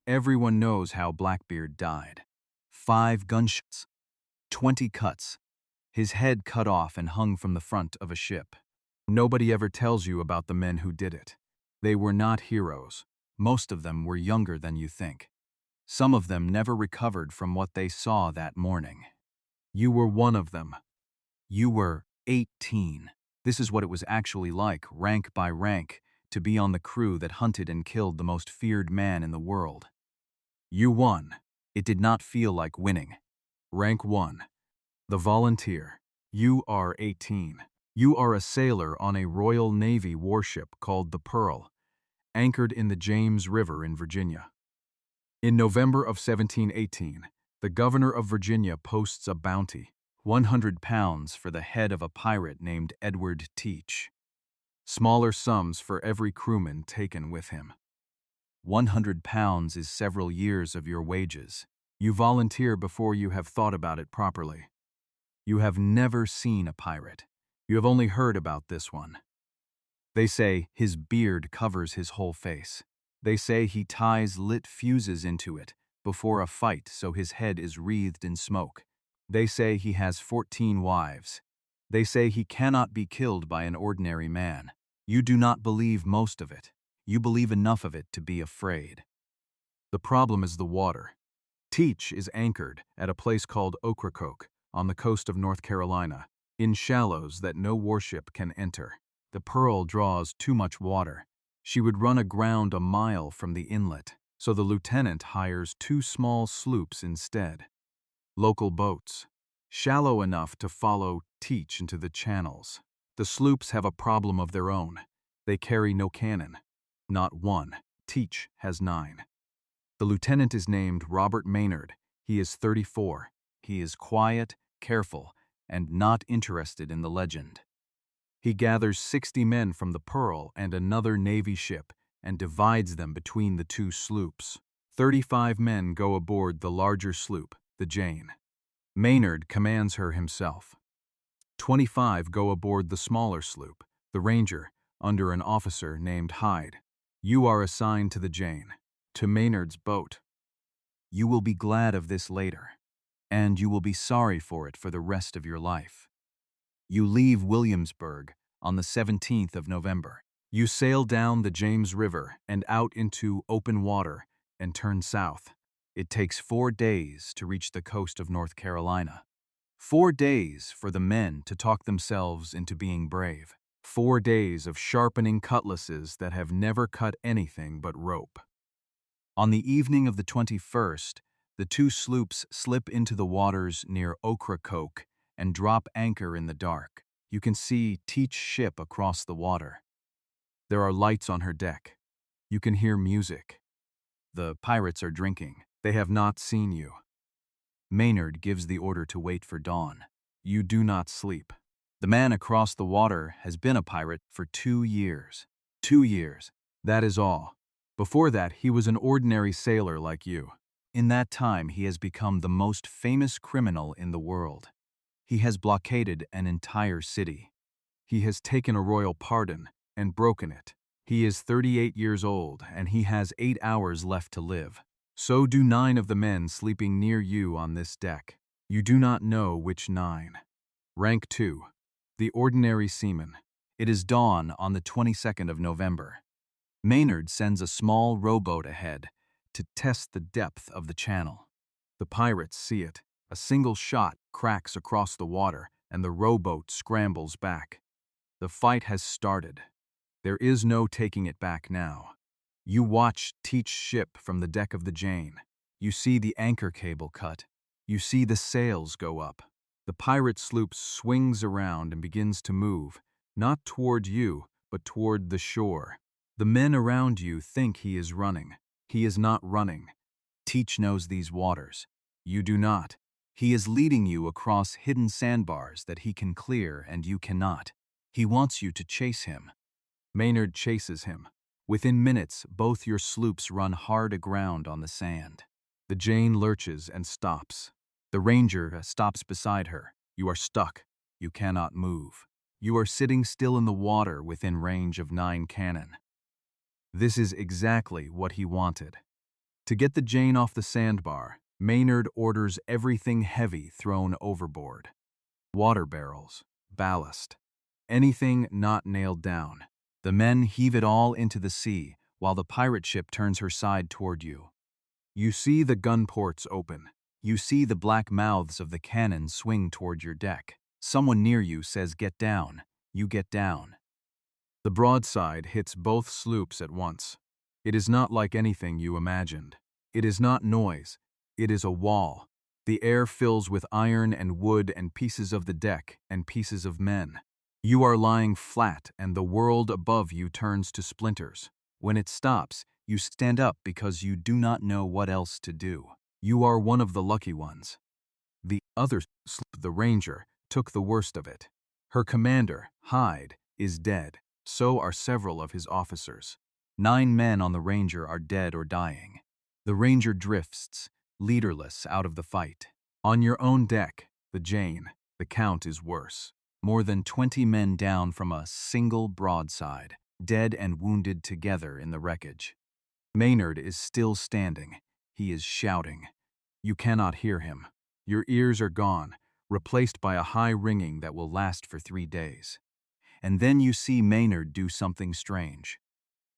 Everyone knows how Blackbeard died. 5 gunshots, 20 cuts, his head cut off and hung from the front of a ship. Nobody ever tells you about the men who did it. They were not heroes. Most of them were younger than you think. Some of them never recovered from what they saw that morning. You were one of them. You were 18. This is what it was actually like, rank by rank, to be on the crew that hunted and killed the most feared man in the world. You won. It did not feel like winning. Rank 1. The Volunteer. You are 18. You are a sailor on a Royal Navy warship called the Pearl, anchored in the James River in Virginia. In November of 1718, the governor of Virginia posts a bounty, 100 pounds for the head of a pirate named Edward Teach. Smaller sums for every crewman taken with him. 100 pounds is several years of your wages. You volunteer before you have thought about it properly. You have never seen a pirate. You have only heard about this one. They say his beard covers his whole face. They say he ties lit fuses into it before a fight so his head is wreathed in smoke. They say he has 14 wives. They say he cannot be killed by an ordinary man. You do not believe most of it. You believe enough of it to be afraid. The problem is the water. Teach is anchored at a place called Ocracoke on the coast of North Carolina, in shallows that no warship can enter. The Pearl draws too much water. She would run aground a mile from the inlet, so the lieutenant hires 2 small sloops instead. Local boats, shallow enough to follow Teach into the channels. The sloops have a problem of their own. They carry no cannon. Not one. Teach has 9. The lieutenant is named Robert Maynard. He is 34. He is quiet, careful, and not interested in the legend. He gathers 60 men from the Pearl and another Navy ship and divides them between the 2 sloops. 35 men go aboard the larger sloop, the Jane. Maynard commands her himself. 25 go aboard the smaller sloop, the Ranger, under an officer named Hyde. You are assigned to the Jane, to Maynard's boat. You will be glad of this later, and you will be sorry for it for the rest of your life. You leave Williamsburg on the 17th of November. You sail down the James River and out into open water and turn south. It takes 4 days to reach the coast of North Carolina. 4 days for the men to talk themselves into being brave. 4 days of sharpening cutlasses that have never cut anything but rope. On the evening of the 21st, the 2 sloops slip into the waters near Ocracoke and drop anchor in the dark. You can see Teach's ship across the water. There are lights on her deck. You can hear music. The pirates are drinking. They have not seen you. Maynard gives the order to wait for dawn. You do not sleep. The man across the water has been a pirate for 2 years. 2 years. That is all. Before that, he was an ordinary sailor like you. In that time, he has become the most famous criminal in the world. He has blockaded an entire city. He has taken a royal pardon and broken it. He is 38 years old, and he has 8 hours left to live. So do 9 of the men sleeping near you on this deck. You do not know which 9. Rank 2. The ordinary seaman. It is dawn on the 22nd of November. Maynard sends a small rowboat ahead to test the depth of the channel. The pirates see it. A single shot cracks across the water, and the rowboat scrambles back. The fight has started. There is no taking it back now. You watch Teach's ship from the deck of the Jane. You see the anchor cable cut. You see the sails go up. The pirate sloop swings around and begins to move, not toward you, but toward the shore. The men around you think he is running. He is not running. Teach knows these waters. You do not. He is leading you across hidden sandbars that he can clear and you cannot. He wants you to chase him. Maynard chases him. Within minutes, both your sloops run hard aground on the sand. The Jane lurches and stops. The Ranger stops beside her. You are stuck. You cannot move. You are sitting still in the water within range of 9 cannon. This is exactly what he wanted. To get the Jane off the sandbar, Maynard orders everything heavy thrown overboard. Water barrels, ballast, anything not nailed down. The men heave it all into the sea while the pirate ship turns her side toward you. You see the gun ports open. You see the black mouths of the cannon swing toward your deck. Someone near you says, "Get down." You get down. The broadside hits both sloops at once. It is not like anything you imagined. It is not noise. It is a wall. The air fills with iron and wood and pieces of the deck and pieces of men. You are lying flat and the world above you turns to splinters. When it stops, you stand up because you do not know what else to do. You are one of the lucky ones. The other sloop, the Ranger, took the worst of it. Her commander, Hyde, is dead. So are several of his officers. 9 men on the Ranger are dead or dying. The Ranger drifts, leaderless, out of the fight. On your own deck, the Jane, the count is worse. More than 20 men down from a single broadside, dead and wounded together in the wreckage. Maynard is still standing. He is shouting. You cannot hear him. Your ears are gone, replaced by a high ringing that will last for 3 days. And then you see Maynard do something strange.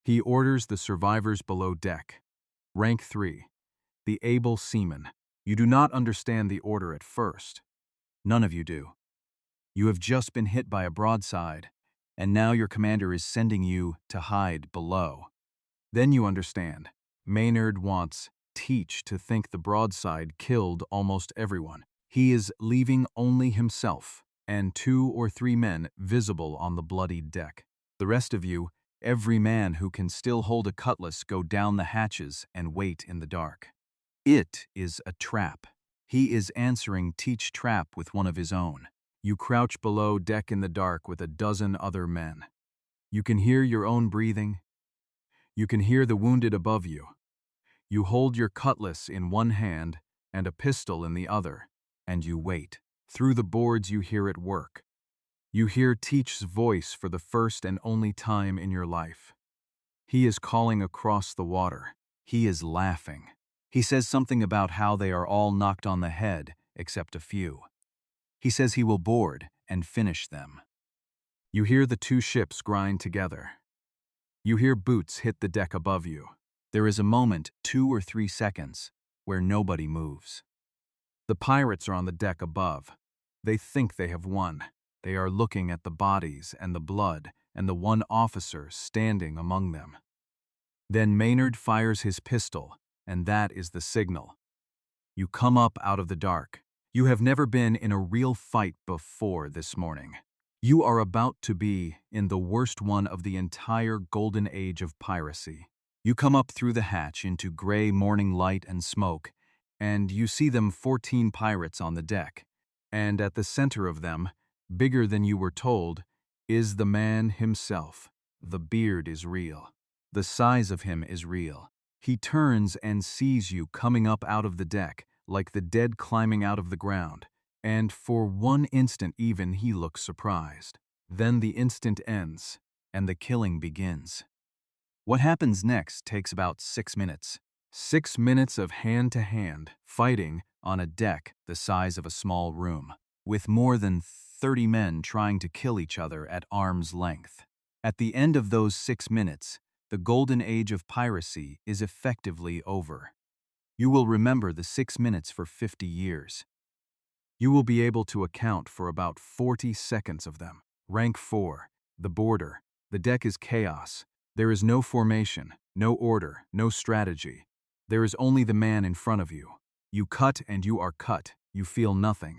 He orders the survivors below deck. Rank 3, the able seaman. You do not understand the order at first. None of you do. You have just been hit by a broadside, and now your commander is sending you to hide below. Then you understand. Maynard wants Teach to think the broadside killed almost everyone. He is leaving only himself and 2 or 3 men visible on the bloodied deck. The rest of you, every man who can still hold a cutlass, go down the hatches and wait in the dark. It is a trap. He is answering Teach's trap with one of his own. You crouch below deck in the dark with a dozen other men. You can hear your own breathing. You can hear the wounded above you. You hold your cutlass in one hand and a pistol in the other, and you wait. Through the boards you hear it work. You hear Teach's voice for the first and only time in your life. He is calling across the water. He is laughing. He says something about how they are all knocked on the head, except a few. He says he will board and finish them. You hear the 2 ships grind together. You hear boots hit the deck above you. There is a moment, 2 or 3 seconds, where nobody moves. The pirates are on the deck above. They think they have won. They are looking at the bodies and the blood and the one officer standing among them. Then Maynard fires his pistol, and that is the signal. You come up out of the dark. You have never been in a real fight before this morning. You are about to be in the worst one of the entire Golden Age of Piracy. You come up through the hatch into gray morning light and smoke, and you see them 14 pirates on the deck. And at the center of them, bigger than you were told, is the man himself. The beard is real. The size of him is real. He turns and sees you coming up out of the deck, like the dead climbing out of the ground, and for one instant even he looks surprised. Then the instant ends, and the killing begins. What happens next takes about 6 minutes. 6 minutes of hand-to-hand fighting on a deck the size of a small room, with more than 30 men trying to kill each other at arm's length. At the end of those 6 minutes, the Golden Age of Piracy is effectively over. You will remember the 6 minutes for 50 years. You will be able to account for about 40 seconds of them. Rank 4, the border. The deck is chaos. There is no formation, no order, no strategy. There is only the man in front of you. You cut and you are cut. You feel nothing.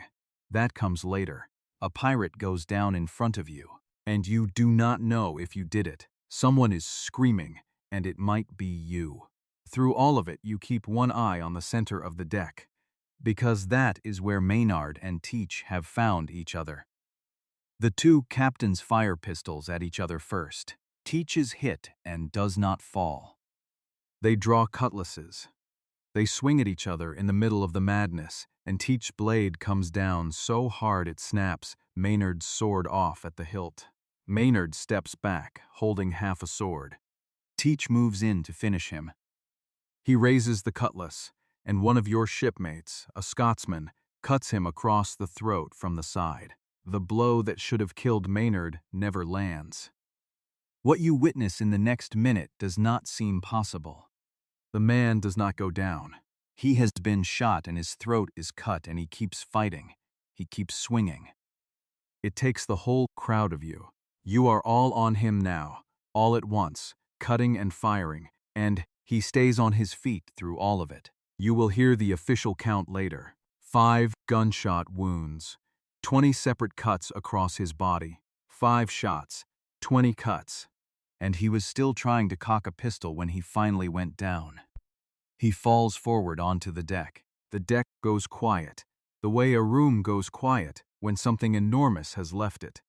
That comes later. A pirate goes down in front of you, and you do not know if you did it. Someone is screaming, and it might be you. Through all of it, you keep one eye on the center of the deck, because that is where Maynard and Teach have found each other. The 2 captains fire pistols at each other first. Teach is hit and does not fall. They draw cutlasses. They swing at each other in the middle of the madness, and Teach's blade comes down so hard it snaps Maynard's sword off at the hilt. Maynard steps back, holding half a sword. Teach moves in to finish him. He raises the cutlass, and one of your shipmates, a Scotsman, cuts him across the throat from the side. The blow that should have killed Maynard never lands. What you witness in the next minute does not seem possible. The man does not go down. He has been shot and his throat is cut, and he keeps fighting. He keeps swinging. It takes the whole crowd of you. You are all on him now, all at once, cutting and firing, and he stays on his feet through all of it. You will hear the official count later. 5 gunshot wounds, 20 separate cuts across his body, 5 shots, 20 cuts. And he was still trying to cock a pistol when he finally went down. He falls forward onto the deck. The deck goes quiet, the way a room goes quiet when something enormous has left it.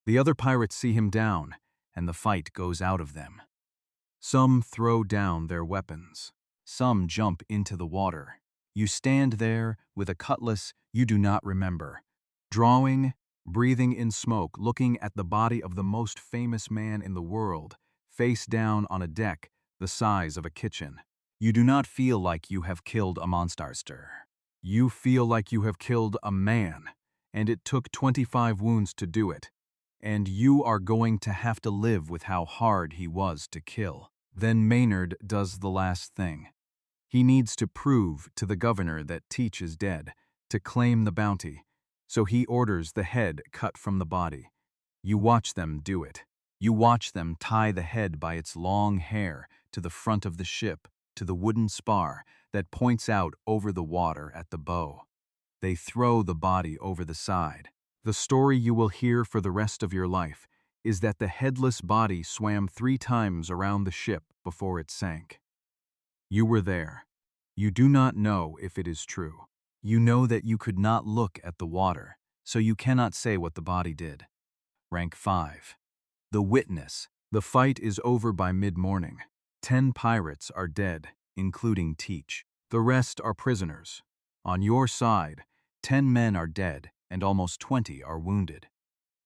The other pirates see him down, and the fight goes out of them. Some throw down their weapons. Some jump into the water. You stand there with a cutlass you do not remember, drawing, breathing in smoke, looking at the body of the most famous man in the world, face down on a deck the size of a kitchen. You do not feel like you have killed a monster. You feel like you have killed a man, and it took 25 wounds to do it. And you are going to have to live with how hard he was to kill. Then Maynard does the last thing. He needs to prove to the governor that Teach is dead, to claim the bounty, so he orders the head cut from the body. You watch them do it. You watch them tie the head by its long hair to the front of the ship, to the wooden spar that points out over the water at the bow. They throw the body over the side. The story you will hear for the rest of your life is that the headless body swam 3 times around the ship before it sank. You were there. You do not know if it is true. You know that you could not look at the water, so you cannot say what the body did. Rank 5. The witness. The fight is over by mid-morning. 10 pirates are dead, including Teach. The rest are prisoners. On your side, 10 men are dead and almost 20 are wounded.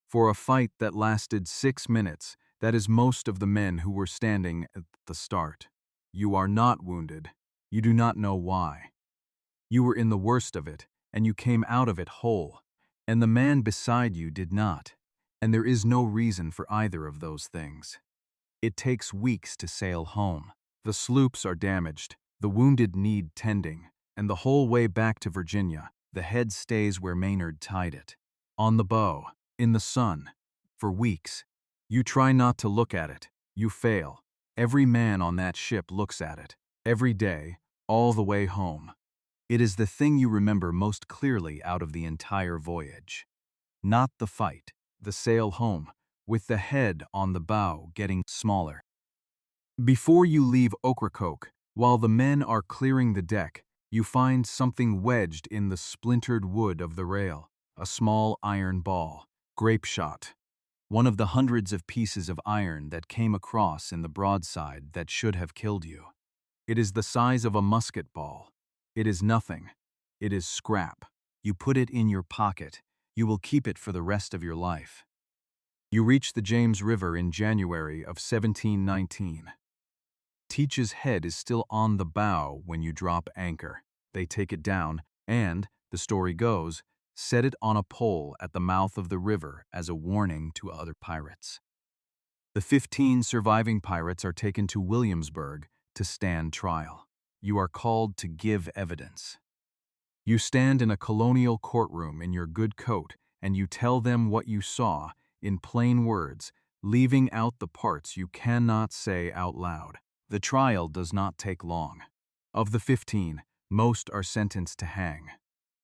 For a fight that lasted 6 minutes, that is most of the men who were standing at the start. You are not wounded. You do not know why. You were in the worst of it, and you came out of it whole, and the man beside you did not, and there is no reason for either of those things. It takes weeks to sail home. The sloops are damaged, the wounded need tending, and the whole way back to Virginia, the head stays where Maynard tied it. On the bow, in the sun, for weeks. You try not to look at it. You fail. Every man on that ship looks at it. Every day, all the way home. It is the thing you remember most clearly out of the entire voyage. Not the fight, the sail home, with the head on the bow getting smaller. Before you leave Ocracoke, while the men are clearing the deck, you find something wedged in the splintered wood of the rail, a small iron ball, grape shot. One of the hundreds of pieces of iron that came across in the broadside that should have killed you. It is the size of a musket ball. It is nothing. It is scrap. You put it in your pocket. You will keep it for the rest of your life. You reach the James River in January of 1719. Teach's head is still on the bow when you drop anchor. They take it down and, the story goes, set it on a pole at the mouth of the river as a warning to other pirates. The 15 surviving pirates are taken to Williamsburg to stand trial. You are called to give evidence. You stand in a colonial courtroom in your good coat and you tell them what you saw in plain words, leaving out the parts you cannot say out loud. The trial does not take long. Of the 15, most are sentenced to hang.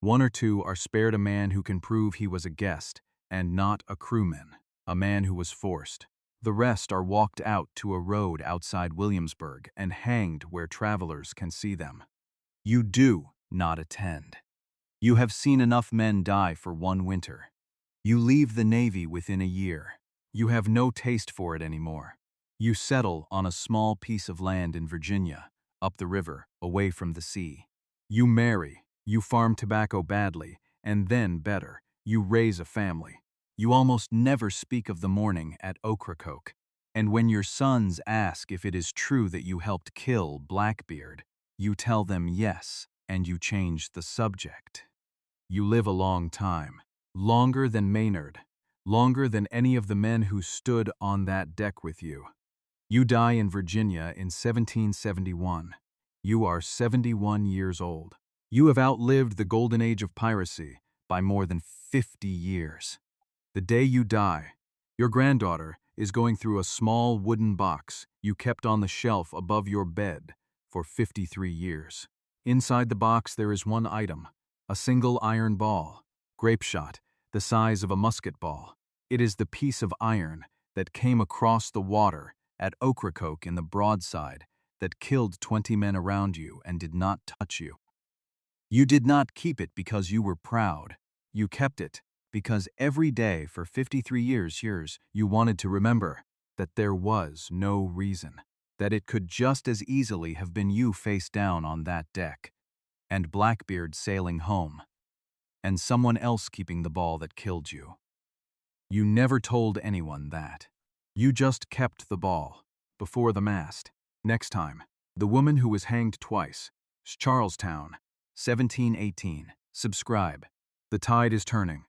1 or 2 are spared a man who can prove he was a guest and not a crewman, a man who was forced. The rest are walked out to a road outside Williamsburg and hanged where travelers can see them. You do not attend. You have seen enough men die for 1 winter. You leave the Navy within a year. You have no taste for it anymore. You settle on a small piece of land in Virginia, up the river, away from the sea. You marry. You farm tobacco badly, and then better. You raise a family. You almost never speak of the morning at Ocracoke, And when your sons ask if it is true that you helped kill Blackbeard, you tell them yes, and you change the subject. You live a long time, longer than Maynard, longer than any of the men who stood on that deck with you. You die in Virginia in 1771. You are 71 years old. You have outlived the Golden Age of Piracy by more than 50 years. The day you die, your granddaughter is going through a small wooden box you kept on the shelf above your bed for 53 years. Inside the box there is one item, a single iron ball, grape shot, the size of a musket ball. It is the piece of iron that came across the water at Ocracoke in the broadside that killed 20 men around you and did not touch you. You did not keep it because you were proud. You kept it because every day for 53 years you wanted to remember that there was no reason, that it could just as easily have been you face down on that deck, and Blackbeard sailing home, and someone else keeping the ball that killed you. You never told anyone that. You just kept the ball, before the mast. Next time, the woman who was hanged twice, Charlestown, 1718. Subscribe. The tide is turning.